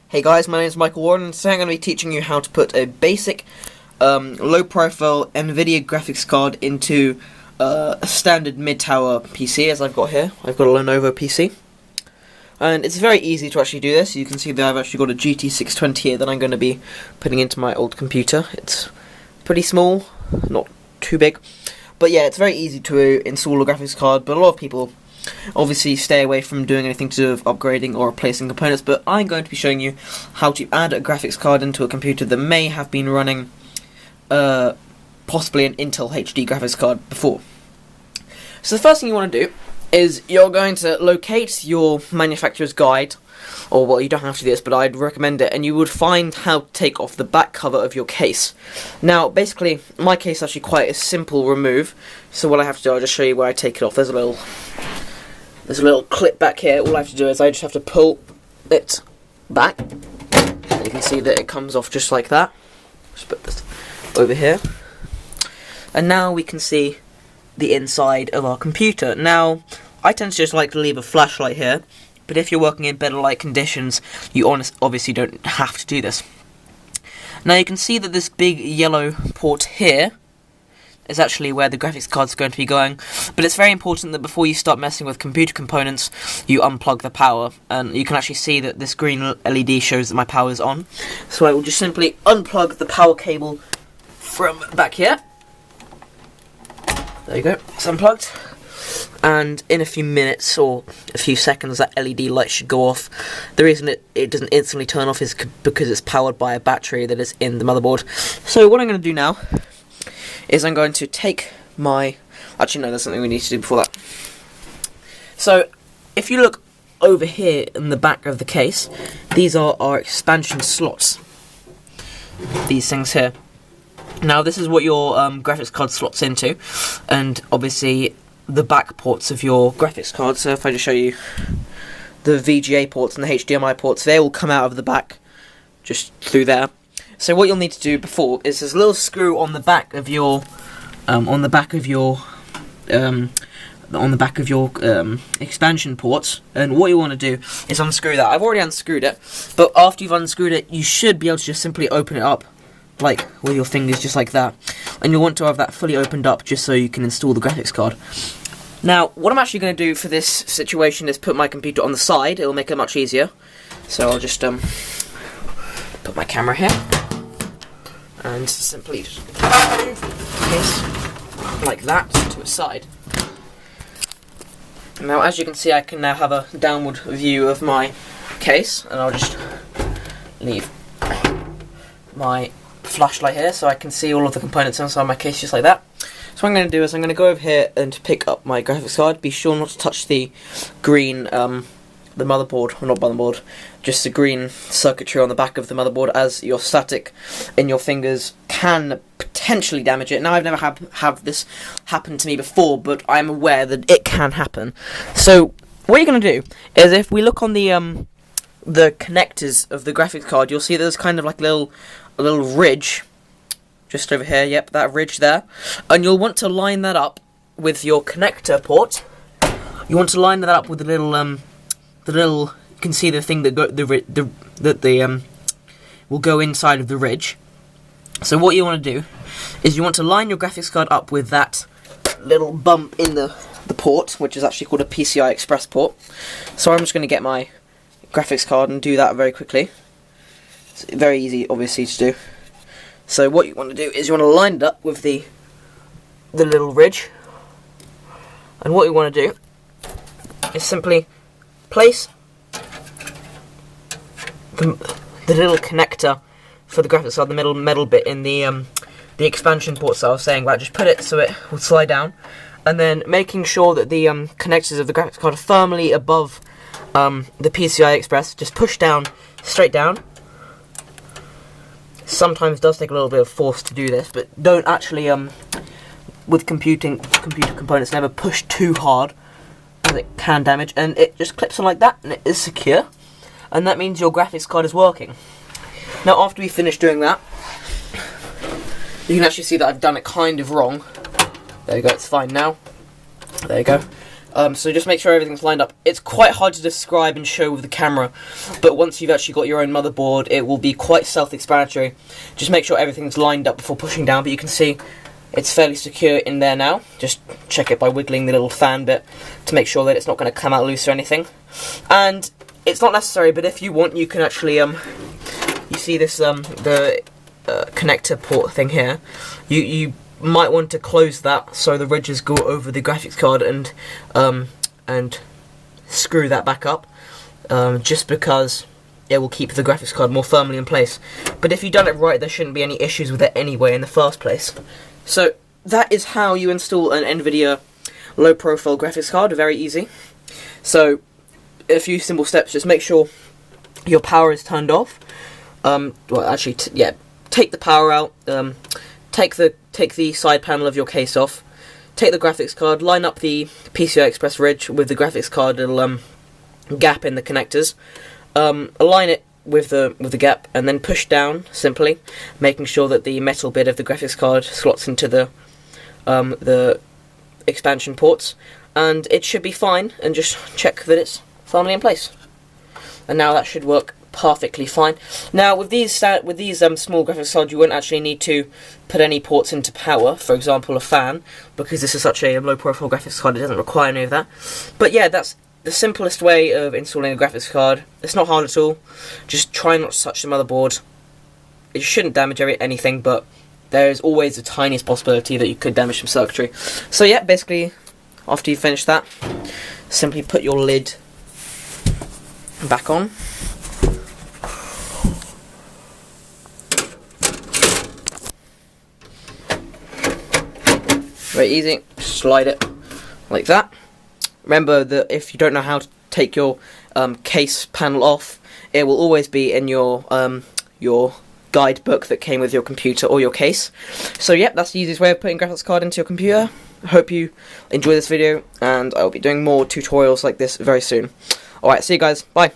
Hey guys, my name is Michael Warren, and today I'm going to be teaching you how to put a basic, low-profile NVIDIA graphics card into a standard mid-tower PC, as I've got here. I've got a Lenovo PC. And it's very easy to actually do this. You can see that I've actually got a GT620 here that I'm going to be putting into my old computer. It's pretty small, not too big. But yeah, it's very easy to install a graphics card, but a lot of people obviously stay away from doing anything to do with upgrading or replacing components, but I'm going to be showing you how to add a graphics card into a computer that may have been running possibly an Intel HD graphics card before. So the first thing you want to do is you're going to locate your manufacturer's guide, or well, you don't have to do this, but I'd recommend it, and you would find how to take off the back cover of your case. Now, basically, my case is actually quite a simple remove, so what I have to do, I'll just show you where I take it off. There's a little clip back here. All I have to do is I just have to pull it back. You can see that it comes off just like that. Just put this over here. And now we can see the inside of our computer. Now, I tend to just like to leave a flashlight here, but if you're working in better light conditions, you obviously don't have to do this. Now you can see that this big yellow port here is actually where the graphics card's going to be going, but it's very important that before you start messing with computer components, you unplug the power, and you can actually see that this green LED shows that my power is on. So I will just simply unplug the power cable from back here. There you go, it's unplugged, and in a few minutes or a few seconds that LED light should go off. The reason it doesn't instantly turn off is because it's powered by a battery that is in the motherboard. So what I'm going to do now is I'm going to take my... Actually, no, there's something we need to do before that. So, if you look over here in the back of the case, these are our expansion slots. These things here. Now, this is what your graphics card slots into, and obviously the back ports of your graphics card. So if I just show you the VGA ports and the HDMI ports, they all come out of the back, just through there. So what you'll need to do before is there's a little screw on the back of your expansion ports, and what you want to do is unscrew that. I've already unscrewed it, but after you've unscrewed it, you should be able to just simply open it up, like with your fingers, just like that. And you'll want to have that fully opened up just so you can install the graphics card. Now, what I'm actually going to do for this situation is put my computer on the side. It'll make it much easier. So I'll just put my camera here and simply just move the case like that to its side. Now, as you can see, I can now have a downward view of my case, and I'll just leave my flashlight here so I can see all of the components inside my case just like that. So what I'm going to do is I'm going to go over here and pick up my graphics card. Be sure not to touch the green, the motherboard, or not motherboard, just the green circuitry on the back of the motherboard, as your static in your fingers can potentially damage it. Now, I've never have this happen to me before, but I'm aware that it can happen. So what you're going to do is, if we look on the connectors of the graphics card, you'll see there's kind of like a little ridge just over here. Yep, that ridge there, and you'll want to line that up with your connector port. You want to line that up with the little, you can see the thing that will go inside of the ridge. So what you want to do is you want to line your graphics card up with that little bump in the port, which is actually called a PCI Express port. So I'm just going to get my graphics card and do that very quickly. It's very easy, obviously, to do. So what you want to do is you want to line it up with the little ridge, and what you want to do is simply place the little connector for the graphics card, the metal bit in the expansion ports that I was saying about. Just put it so it will slide down, and then making sure that the connectors of the graphics card are firmly above the PCI Express. Just push down, straight down. Sometimes it does take a little bit of force to do this, but don't actually, with computer components, never push too hard, as it can damage, and it just clips on like that, and it is secure, and that means your graphics card is working. Now, after we finish doing that, you can actually see that I've done it kind of wrong. There you go, it's fine now. There you go. So just make sure everything's lined up. It's quite hard to describe and show with the camera, but once you've actually got your own motherboard, it will be quite self-explanatory. Just make sure everything's lined up before pushing down, but you can see it's fairly secure in there now. Just check it by wiggling the little fan bit to make sure that it's not going to come out loose or anything. And it's not necessary, but if you want, you can actually, you see this, the connector port thing here, you might want to close that so the ridges go over the graphics card and screw that back up, just because it will keep the graphics card more firmly in place. But if you've done it right, there shouldn't be any issues with it anyway in the first place. So that is how you install an NVIDIA low profile graphics card, very easy. So a few simple steps: just make sure your power is turned off. Well, actually, yeah, take the power out. Take the side panel of your case off. Take the graphics card. Line up the PCI Express ridge with the graphics card little gap in the connectors. Align it with the gap, and then push down simply, making sure that the metal bit of the graphics card slots into the expansion ports, and it should be fine. And just check that it's firmly in place. And now that should work perfectly fine. Now with these small graphics cards, you won't actually need to put any ports into power, for example a fan, because this is such a low profile graphics card, it doesn't require any of that. But yeah, that's the simplest way of installing a graphics card. It's not hard at all. Just try not to touch the motherboard. It shouldn't damage anything, but there is always the tiniest possibility that you could damage some circuitry. So yeah, basically after you finish that, simply put your lid back on. Very easy, slide it like that. Remember that if you don't know how to take your case panel off, it will always be in your guidebook that came with your computer or your case. So yeah, that's the easiest way of putting a graphics card into your computer. I hope you enjoy this video, and I will be doing more tutorials like this very soon. Alright, see you guys, bye.